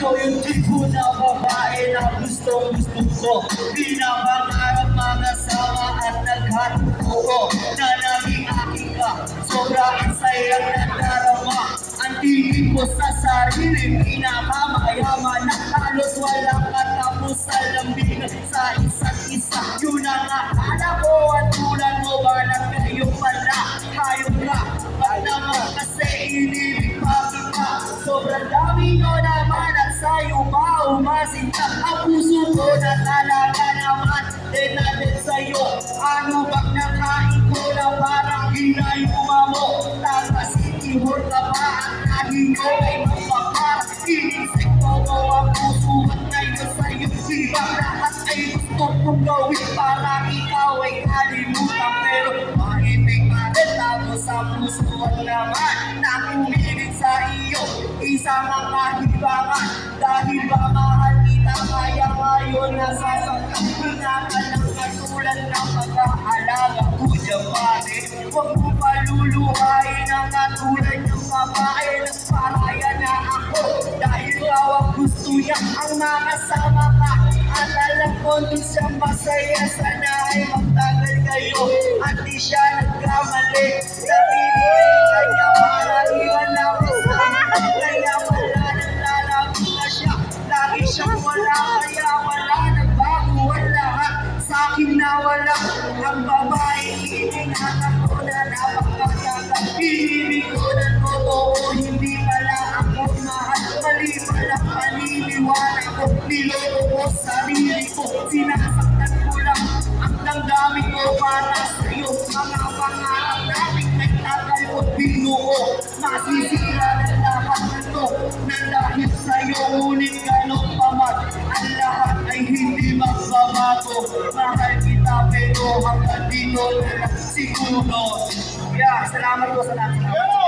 Ikaw yung tipo na babae na gustong gusto ko. Pinapangarap mag-asawa at naghatid ko na naging akin ka. Sobrang sayang nadarama. Ang tingin ko sa sarili, pinakamayaman na halos walang katapusan. Lambingan sa isa't isa. Yun ang akala ko at tulad mo ba na kayo pala? Hayop ka, ba't naman kasi inibig pa kita? Sobrang dami nyo naman at sa'yo ba umasin ka? Ang puso ko na talaga naman din natin sa'yo. Ano bang nakain ko na parang ginayuma mo? Taga-sitihor ka ba at nahinyo ay magpapara? Inisekto mo ang puso at ngayon sa'yo. Ibang lahat ay gusto kong gawin para ikaw ay kalimutan. Pero mahinig pa rin ako sa puso at naman na kumilig sa iyo. Isang kahibangan dahil ba mahal kita kaya ngayon nasasaktan. Pinakalang katulad ng pag-aalaga ko dyan pare. Huwag mo paluluhain ang katulad ng babae. Nagparaya na ako dahil daw ang gusto niya ang makasama ka. At alam ko di siya masaya, sana ay magtagal kayo at di siya nagkamali. Sarili ay kanya para iwan ako sa kaya wala nang lalago na siya. Lagi siyang wala kaya wala nagbago ang lahat. Sa akin na wala ang babae, itinangan ko na napakatagal. Inibig ko na totoo, hindi pala ako mahal. Mali pala paniniwala ko, niloko ko sarili ko. Sinasaktan ko lang ang damdamin ko para sa'yo. Mga pangarap namin nagtagal ko binuo. Masisira na lahat na to na dahil sa'yo. Ngunit ganun pa man, ang lahat ay hindi magbabago. Mahal kita pero hanggang dito na lang siguro. Yeah, salamat po sa lahat.